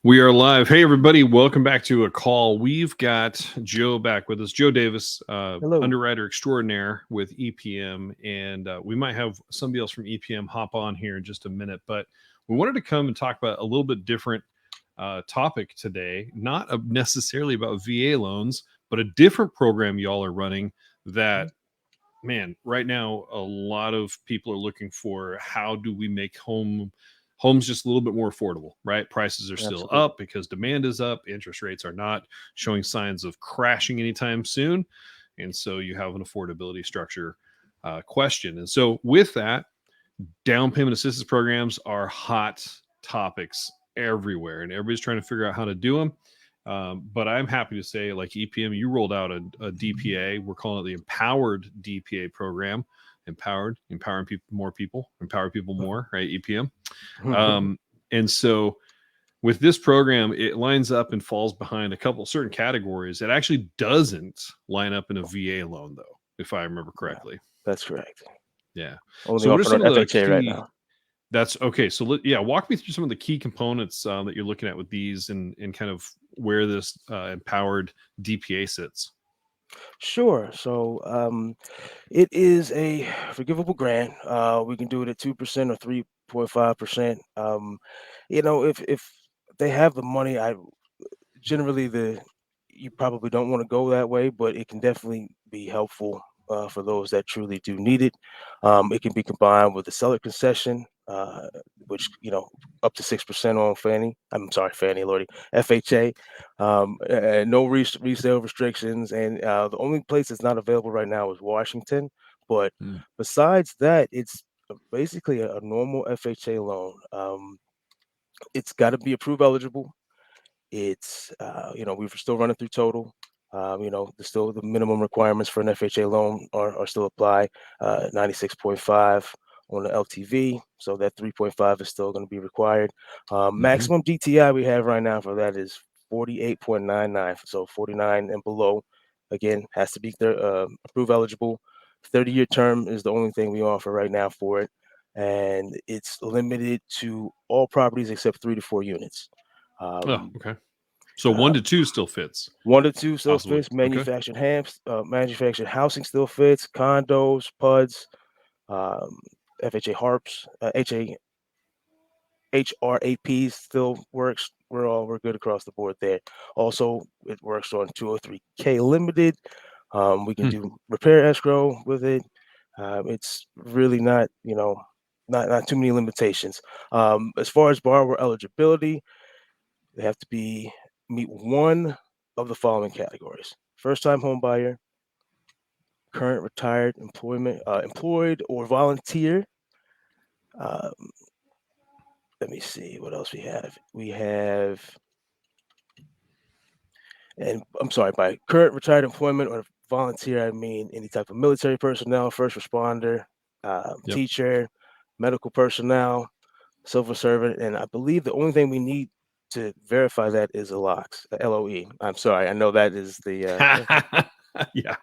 We are live. Hey, everybody. Welcome back to a call. We've got Joe back with us. Joe Davis, Hello. underwriter extraordinaire with EPM. And we might have somebody else from EPM hop on here in just a minute. But we wanted to come and talk about a little bit different topic today. Not necessarily about VA loans, but a different program y'all are running that, man, right now, a lot of people are looking for how do we make homes just a little bit more affordable, right? Prices are still Absolutely. up because demand is up. Interest rates are not showing signs of crashing anytime soon. And so you have an affordability structure question. And so with that, down payment assistance programs are hot topics everywhere, and everybody's trying to figure out how to do them. But I'm happy to say, like EPM, you rolled out a DPA. We're calling it the Empowered DPA Program. Empowering people, empower people more, right? EPM. And so with this program, it lines up and falls behind a couple certain categories. It actually doesn't line up in a VA loan, though, if I remember correctly. That's correct. Yeah. Only So what are some of the FHA key, right now. That's okay. So walk me through some of the key components that you're looking at with these and kind of where this empowered DPA sits. Sure. So it is a forgivable grant. We can do it at 2% or 3.5%. If they have the money, you probably don't want to go that way, but it can definitely be helpful for those that truly do need it. It can be combined with the seller concession, which up to 6% on Fannie. I'm sorry, Fannie, Lordy, FHA. And no resale restrictions, and the only place that's not available right now is Washington. But besides that, it's basically a normal FHA loan. It's got to be approved eligible. It's we're still running through total. Still the minimum requirements for an FHA loan are still apply. 96.5 on the LTV, so that 3.5 is still going to be required. Maximum DTI we have right now for that is 48.99. So 49 and below, again, has to be approved eligible. 30-year term is the only thing we offer right now for it, and it's limited to all properties except 3 to 4 units. Okay. So 1 to 2 still fits. 1 to 2 still Possibly. fits. Manufactured housing still fits. Condos, PUDs, FHA HARPs, HRAPs still works. We're good across the board there. Also, it works on 203K limited. We can do repair escrow with it. It's really not not too many limitations. As far as borrower eligibility, they have to meet one of the following categories: first-time home buyer, current retired employed or volunteer. Let me see what else we have. And I'm sorry, by current retired employment or volunteer, I mean any type of military personnel, first responder, teacher, medical personnel, civil servant, and I believe the only thing we need to verify that is a LOE. I'm sorry, I know that is the yeah.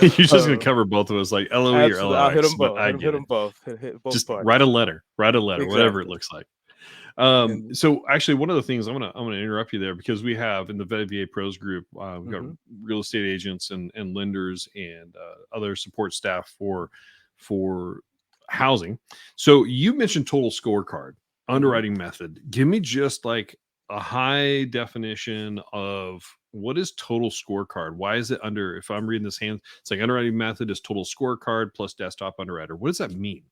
You're just going to cover both of us, like LOE or LOX. I'll hit them but both. I Hit get them both. Hit both just parties. write a letter, Exactly. whatever it looks like. So actually, one of the things I'm gonna interrupt you there, because we have in the VA Pros group, we've got real estate agents and lenders and other support staff for housing. So you mentioned total scorecard underwriting method. Give me just like a high definition of what is total scorecard. Why is it under? If I'm reading this hand, it's like underwriting method is total scorecard plus desktop underwriter. What does that mean?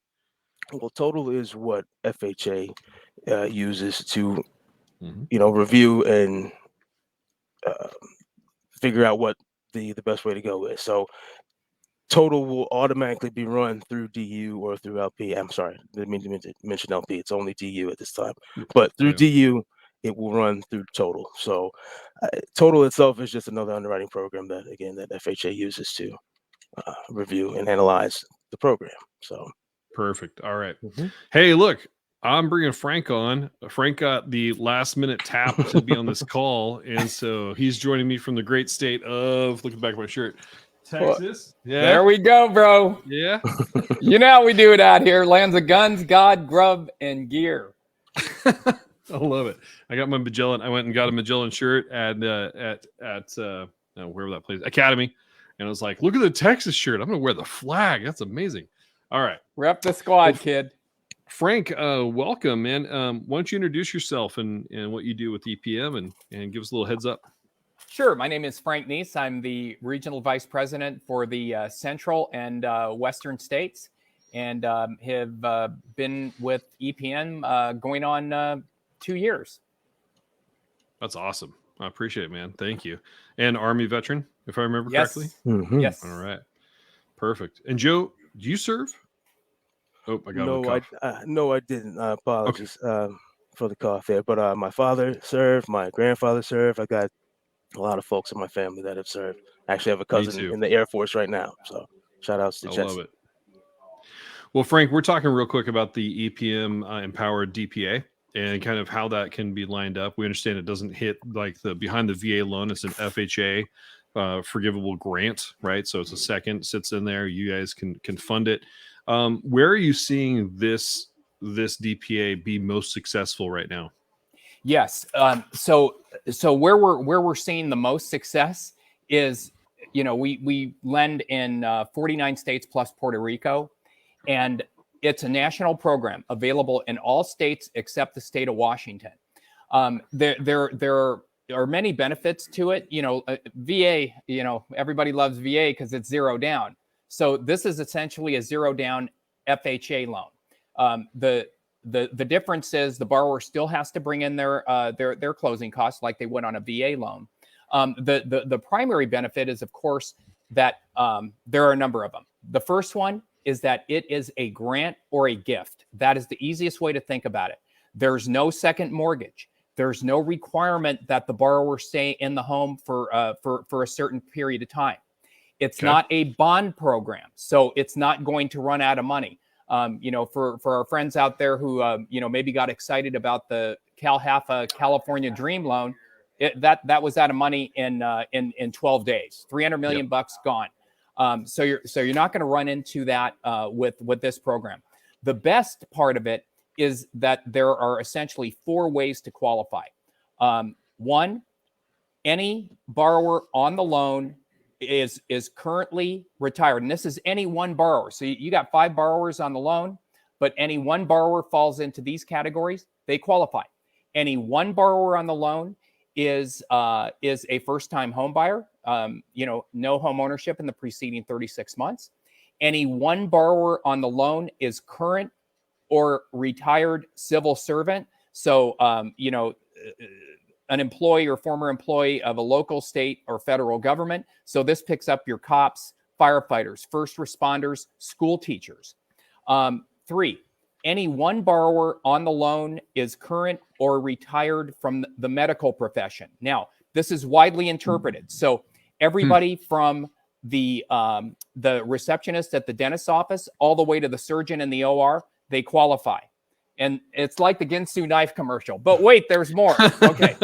Well, total is what FHA uses to, review and figure out what the best way to go is. So total will automatically be run through DU or through LP. I'm sorry, I didn't mean to mention LP. It's only DU at this time. But through DU, it will run through total. So total itself is just another underwriting program that FHA uses to review and analyze the program. So perfect. All right. Hey, look, I'm bringing Frank on. Frank got the last minute tap to be on this call, and so he's joining me from the great state of, looking back at my shirt, Texas. Yeah. There we go, bro. Yeah. You know how we do it out here. Lands of guns, God, grub, and gear. I love it. I got my Magellan. I went and got a Magellan shirt at wherever that place, Academy, and I was like, look at the Texas shirt. I'm gonna wear the flag. That's amazing. All right, Rep the squad, Well, kid. Frank, welcome, man. Why don't you introduce yourself and what you do with EPM and give us a little heads up? Sure. My name is Frank Neese. I'm the regional vice president for the central and western states, and have been with EPM going on 2 years. That's awesome. I appreciate it, man. Thank you. And Army veteran, if I remember Yes. correctly. Yes. All right. Perfect. And Joe, do you serve? Oh, I got a cough. No, I didn't. Apologies for the cough there. But my father served, my grandfather served. I got a lot of folks in my family that have served. I actually have a cousin too. in the Air Force right now. So shout outs to I Jesse. love it. Well, Frank, we're talking real quick about the EPM empowered DPA and kind of how that can be lined up. We understand it doesn't hit like the behind the VA loan. It's an FHA forgivable grant, right? So it's a second, sits in there. You guys can fund it. Where are you seeing this DPA be most successful right now? Yes. So where we're seeing the most success is, we lend in 49 states plus Puerto Rico, and it's a national program available in all states except the state of Washington. There are many benefits to it. VA, everybody loves VA because it's zero down. So this is essentially a zero down FHA loan. The difference is the borrower still has to bring in their closing costs like they would on a VA loan. The primary benefit is, of course, that there are a number of them. The first one is that it is a grant or a gift. That is the easiest way to think about it. There's no second mortgage. There's no requirement that the borrower stay in the home for a certain period of time. It's not a bond program, so it's not going to run out of money. For our friends out there who maybe got excited about the CalHFA California Dream Loan, that was out of money in 12 days. 300 million bucks gone. So you're not going to run into that with this program. The best part of it is that there are essentially 4 ways to qualify. One, any borrower on the loan is currently retired, and this is any one borrower. So you got 5 borrowers on the loan, but any one borrower falls into these categories, they qualify. Any one borrower on the loan is a first-time home buyer, no home ownership in the preceding 36 months. Any one borrower on the loan is current or retired civil servant. So, an employee or former employee of a local, state, or federal government. So this picks up your cops, firefighters, first responders, school teachers. 3, any one borrower on the loan is current or retired from the medical profession. Now, this is widely interpreted. So everybody from the receptionist at the dentist's office all the way to the surgeon in the OR, they qualify. And it's like the Ginsu knife commercial. But wait, there's more. Okay.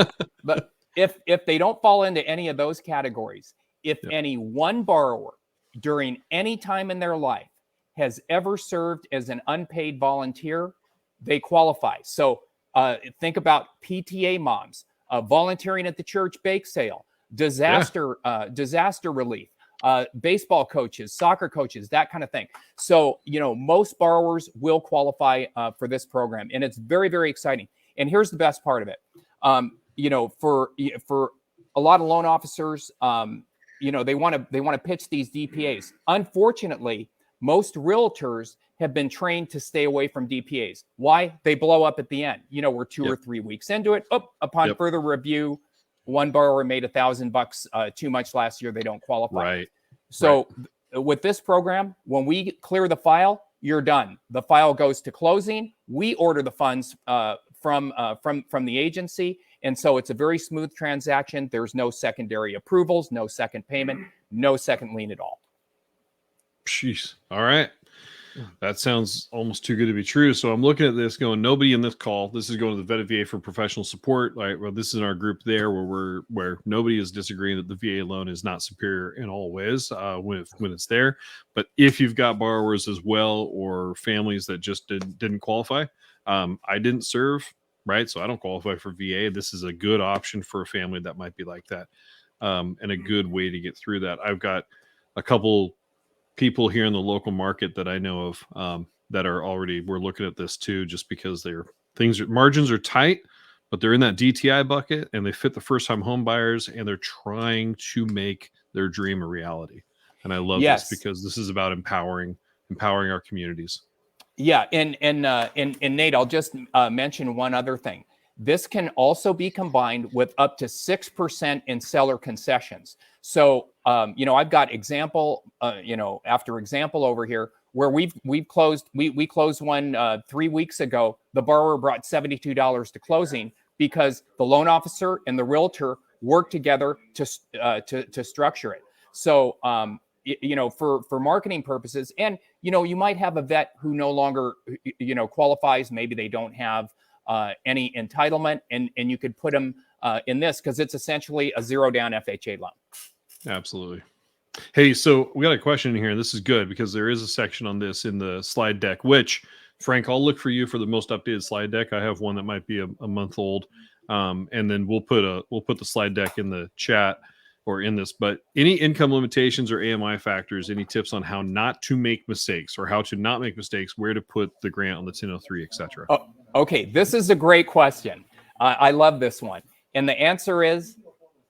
But if they don't fall into any of those categories, if any one borrower during any time in their life has ever served as an unpaid volunteer, they qualify. So think about PTA moms, volunteering at the church bake sale, disaster relief, baseball coaches, soccer coaches, that kind of thing. So, most borrowers will qualify for this program, and it's very, very exciting. And here's the best part of it. For a lot of loan officers, they want to pitch these DPAs. Unfortunately, most realtors have been trained to stay away from DPAs. Why? They blow up at the end. We're 2 or 3 weeks into it. Upon further review, one borrower made $1,000 too much last year. They don't qualify. Right. So with this program, when we clear the file, you're done. The file goes to closing. We order the funds from the agency, and so it's a very smooth transaction. There's no secondary approvals, no second payment, no second lien at all. Jeez. All right. That sounds almost too good to be true. So I'm looking at this going, nobody in this call, this is going to the Vet VA for professional support. Like, well, this is in our group there where nobody is disagreeing that the VA loan is not superior in all ways when it's there. But if you've got borrowers as well, or families that just didn't qualify, I didn't serve. right? So I don't qualify for VA. This is a good option for a family that might be like that, and a good way to get through that. I've got a couple people here in the local market that I know of that are already, we're looking at this too, just because margins are tight, but they're in that DTI bucket and they fit the first time home buyers and they're trying to make their dream a reality. And I love this because this is about empowering our communities. Yeah, and Nate, I'll just mention one other thing. This can also be combined with up to 6% in seller concessions. So, I've got example, after example over here where we closed one 3 weeks ago. The borrower brought $72 to closing because the loan officer and the realtor worked together to structure it. So, for marketing purposes, and you might have a vet who no longer qualifies. Maybe they don't have any entitlement, and you could put them in this because it's essentially a zero down FHA loan. Absolutely. Hey, so we got a question in here, and this is good because there is a section on this in the slide deck, which, Frank, I'll look for you for the most updated slide deck. I have one that might be a month old, and then we'll put the slide deck in the chat or in this. But any income limitations or AMI factors, any tips on how not to make mistakes or how to not make mistakes, where to put the grant on the 1003, etc. Oh, okay, this is a great question. I love this one, and the answer is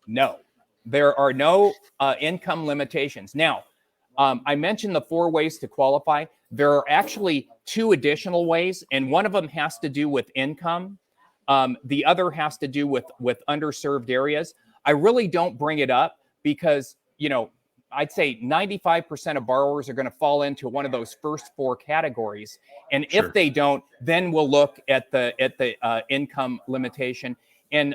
no. There are no income limitations. Now, I mentioned the 4 ways to qualify. There are actually 2 additional ways, and one of them has to do with income. The other has to do with underserved areas. I really don't bring it up because, I'd say 95% of borrowers are going to fall into one of those first 4 categories. And Sure. if they don't, then we'll look at the income limitation. And,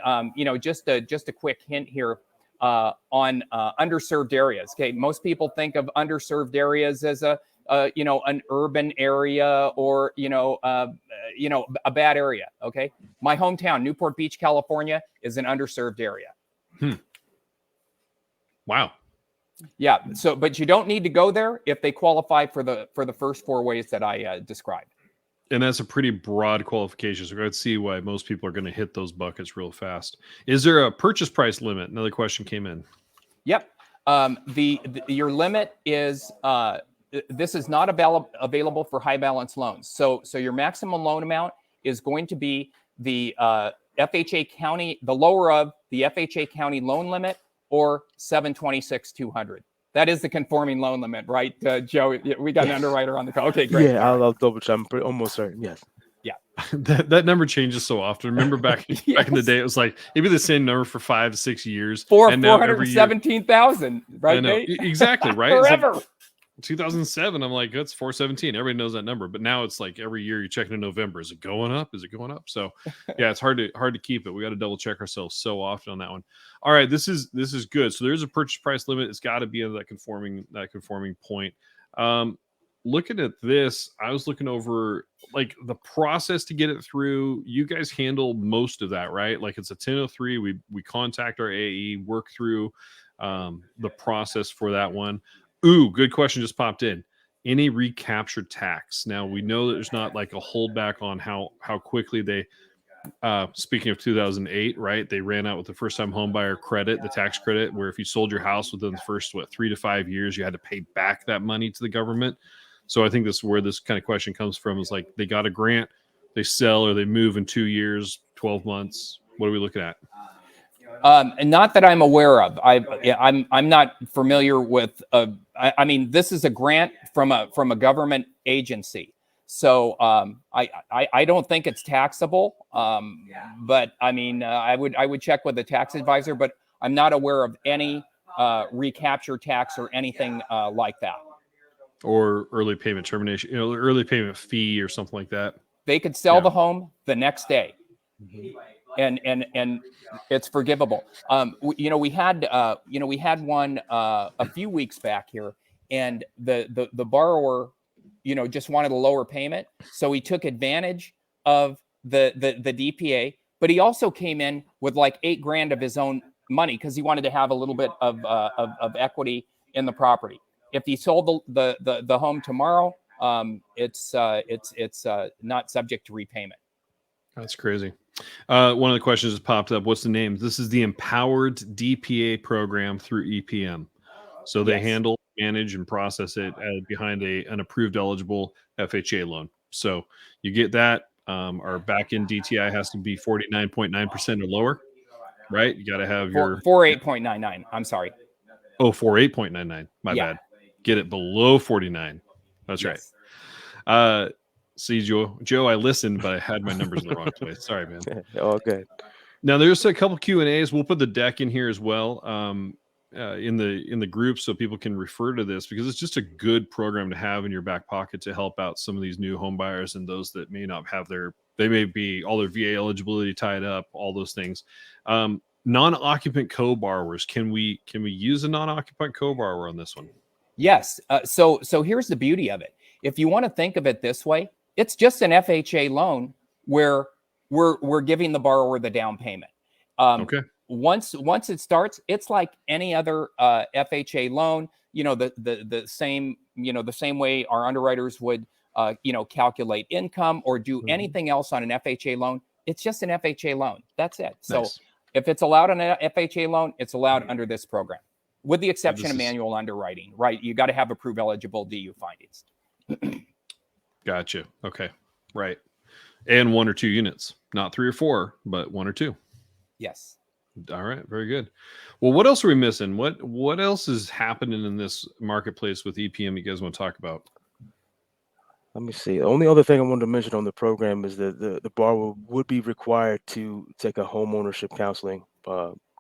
just a quick hint here. On underserved areas. Okay, most people think of underserved areas as an urban area or a bad area. Okay, my hometown, Newport Beach, California, is an underserved area. Wow. Yeah. So, but you don't need to go there if they qualify for the first 4 ways that I described. And that's a pretty broad qualification. So I could see why most people are going to hit those buckets real fast. Is there a purchase price limit? Another question came in. Yep. Your limit is this is not available for high balance loans. So your maximum loan amount is going to be the FHA county, the lower of the FHA county loan limit, or 726,200. That is the conforming loan limit, right, Joe? We got an underwriter on the call. Okay, great. Yeah, I'll double check. I'm almost certain. Yes. Yeah. that number changes so often. Remember back in the day, it was like it'd be the same number for 5 to 6 years. For 417,000, right? I know. Exactly, right? Forever. Like 2007, I'm like, that's 417. Everybody knows that number. But now it's like every year you check in November. Is it going up? Is it going up? So yeah, it's hard to keep it. We got to double check ourselves so often on that one. All right, this is good. So there's a purchase price limit. It's got to be in that conforming point. Looking at this, I was looking over like the process to get it through. You guys handle most of that, right? Like it's a 1003. We contact our AE, work through the process for that one. Ooh, good question just popped in. Any recapture tax? Now we know that there's not like a holdback on how quickly they. Speaking of 2008, right? They ran out with the first-time homebuyer credit, the tax credit, where if you sold your house within the first 3 to 5 years, you had to pay back that money to the government. So I think this is where this kind of question comes from. Is like they got a grant, they sell or they move in 2 years, 12 months. What are we looking at? And not that I'm aware of. I'm not familiar with. I mean, this is a grant from a government agency, so I don't think it's taxable. But I mean, I would check with the tax advisor, but I'm not aware of any recapture tax or anything like that. Or early payment termination, early payment fee or something like that. They could sell the home the next day. And it's forgivable. We had one a few weeks back here, and the borrower, just wanted a lower payment, so he took advantage of the DPA, but he also came in with like $8,000 of his own money because he wanted to have a little bit of equity in the property. If he sold the home tomorrow, it's not subject to repayment. That's crazy. One of the questions that popped up. What's the name? This is the Empowered DPA Program through EPM. So they Yes. handle, manage, and process it behind an approved eligible FHA loan. So you get that. Our back-end DTI has to be 49.9% or lower, right? You got to have your 48.99. I'm sorry. 48.99. My Yeah. bad. Get it below 49. That's Yes. right. See, Joe, I listened, but I had my numbers in the wrong place. Sorry, man. All good. Now there's a couple Q&As. We'll put the deck in here as well, in the group, so people can refer to this, because it's just a good program to have in your back pocket to help out some of these new home buyers and those that may not have they may be all their VA eligibility tied up, all those things. Non-occupant co-borrowers, can we use a non-occupant co-borrower on this one? Yes. So here's the beauty of it. If you want to think of it this way, it's just an FHA loan where we're giving the borrower the down payment. Okay. Once it starts, it's like any other FHA loan. The same way our underwriters would calculate income or do anything else on an FHA loan. It's just an FHA loan. That's it. So Nice. if it's allowed on an FHA loan, it's allowed under this program, with the exception of manual underwriting. Right? You got to have approved eligible DU findings. Gotcha. Okay. Right. And 1 or 2 units, not 3 or 4, but 1 or 2. Yes. All right. Very good. Well, what else are we missing? What else is happening in this marketplace with EPM you guys want to talk about? Let me see. The only other thing I wanted to mention on the program is that the borrower would be required to take a homeownership counseling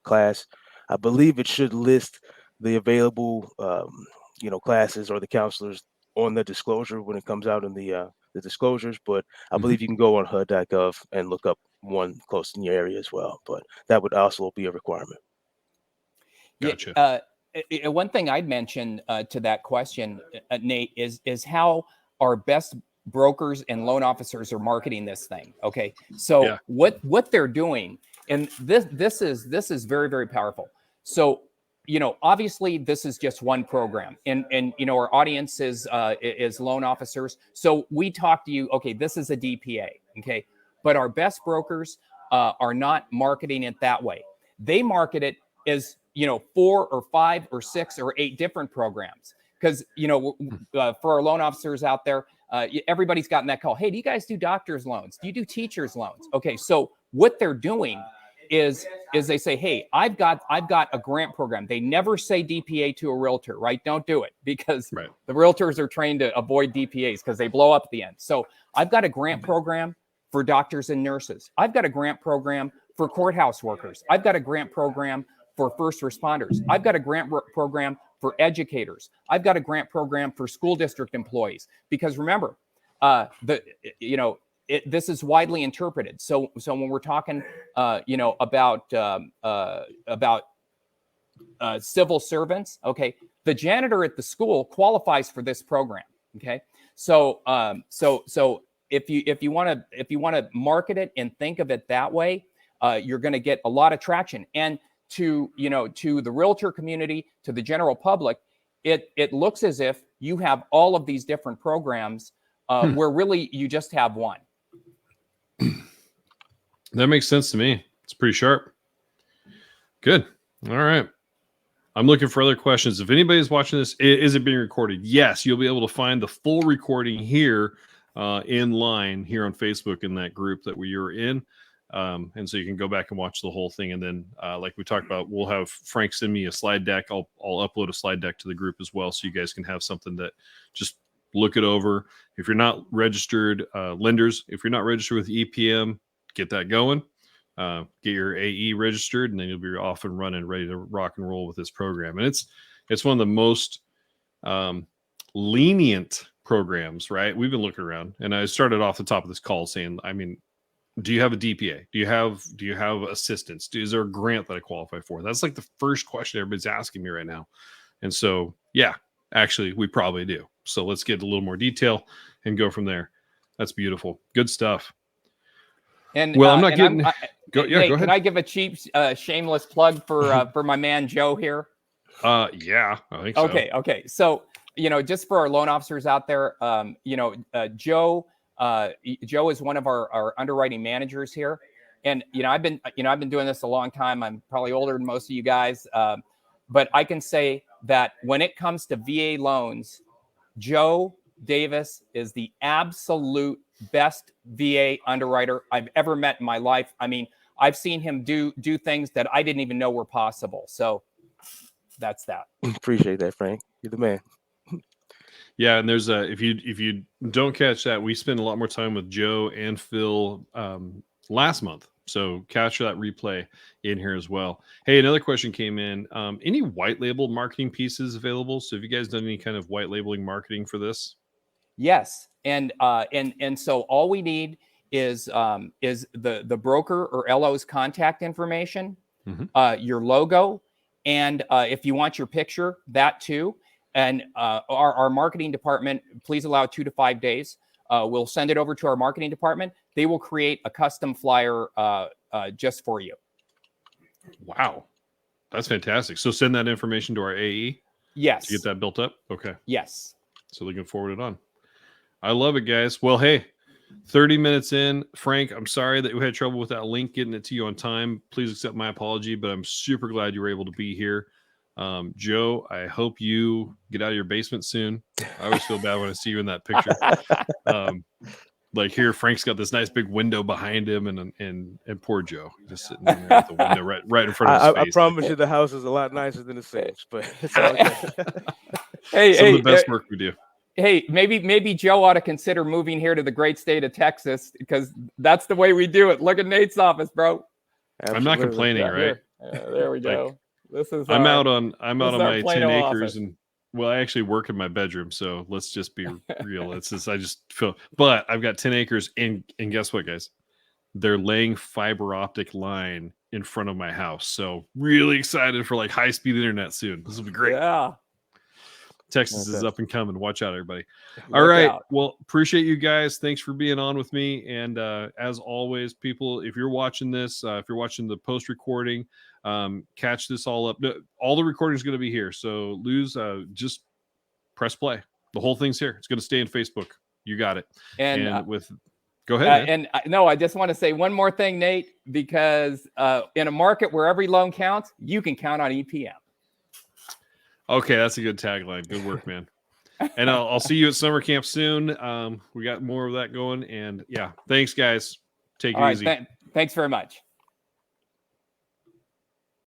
class. I believe it should list the available classes or the counselors on the disclosure when it comes out in the disclosures, but I believe you can go on HUD.gov and look up one close in your area as well. But that would also be a requirement. Gotcha. One thing I'd mention to that question, Nate, is how our best brokers and loan officers are marketing this thing. Okay, so what they're doing, and this is very, very powerful. So obviously this is just one program, and our audience is loan officers. So we talk to you. Okay, this is a DPA. Okay, but our best brokers are not marketing it that way. They market it as 4 or 5 or 6 or 8 different programs, because for our loan officers out there, everybody's gotten that call. Hey, do you guys do doctor's loans? Do you do teachers loans? Okay, so what they're doing is they say, hey, I've got a grant program. They never say DPA to a realtor, right? Don't do it, because the realtors are trained to avoid DPAs because they blow up at the end. So I've got a grant program for doctors and nurses. I've got a grant program for courthouse workers. I've got a grant program for first responders. I've got a grant program for educators. I've got a grant program for school district employees. Because remember, this is widely interpreted. So when we're talking, about civil servants, okay, the janitor at the school qualifies for this program. Okay, so if you want to market it and think of it that way, you're going to get a lot of traction. And to the realtor community, to the general public, it looks as if you have all of these different programs where really you just have one. That makes sense to me. It's pretty sharp. Good. All right. I'm looking for other questions. If anybody's watching this, is it being recorded? Yes, you'll be able to find the full recording here in line here on Facebook in that group that we are in. And so you can go back and watch the whole thing. And then like we talked about, we'll have Frank send me a slide deck. I'll upload a slide deck to the group as well, so you guys can have something that just look it over. If you're not registered, lenders, if you're not registered with EPM, get that going. Get your AE registered, and then you'll be off and running, ready to rock and roll with this program. And it's one of the most lenient programs, right? We've been looking around, and I started off the top of this call saying, I mean, do you have a DPA? Do you have assistance? Is there a grant that I qualify for? That's like the first question everybody's asking me right now. And so, yeah, actually, we probably do. So let's get a little more detail and go from there. That's beautiful. Good stuff. And well, I'm not getting. Go ahead. Can I give a cheap, shameless plug for my man Joe here? Yeah, I think so. Okay. So just for our loan officers out there, Joe is one of our underwriting managers here, and I've been doing this a long time. I'm probably older than most of you guys, but I can say that when it comes to VA loans, Joe Davis is the absolute best VA underwriter I've ever met in my life. I mean, I've seen him do things that I didn't even know were possible. So that's that. Appreciate that, Frank. You're the man. Yeah, and there's if you don't catch that, we spent a lot more time with Joe and Phil last month. So capture that replay in here as well. Hey, another question came in. Any white label marketing pieces available? So have you guys done any kind of white labeling marketing for this? Yes, and so all we need is the broker or LO's contact information, your logo, and if you want your picture, that too. And our marketing department, please allow 2 to 5 days. We'll send it over to our marketing department. They will create a custom flyer just for you. Wow, that's fantastic. So send that information to our AE. Yes. To get that built up. Okay. Yes. So they can forward it on. I love it, guys. Well, hey, 30 minutes in. Frank, I'm sorry that we had trouble with that link getting it to you on time. Please accept my apology, but I'm super glad you were able to be here. Joe, I hope you get out of your basement soon. I always feel bad when I see you in that picture. Like here, Frank's got this nice big window behind him, and poor Joe just sitting in there at the window right in front of his face. I promise you, the house is a lot nicer than the Saints, but it's all good. Some of the best work we do. Hey, maybe Joe ought to consider moving here to the great state of Texas, because that's the way we do it. Look at Nate's office, bro. Absolutely. I'm not complaining, right? There we go. This is I'm out on my 10 acres office. and well, I actually work in my bedroom, so let's just be real. It's just I just feel, but I've got 10 acres and guess what, guys? They're laying fiber optic line in front of my house. So really excited for like high-speed internet soon. This will be great. Yeah. Texas is up and coming. Watch out, everybody. All right. Well, appreciate you guys. Thanks for being on with me. And as always, people, if you're watching this, if you're watching the post recording, catch this all up. All the recording is going to be here. So just press play. The whole thing's here. It's going to stay in Facebook. You got it. And go ahead. I just want to say one more thing, Nate, because in a market where every loan counts, you can count on EPM. Okay, that's a good tagline. Good work, man. And I'll see you at summer camp soon. We got more of that going. And yeah, thanks, guys. Take it easy. Thanks very much.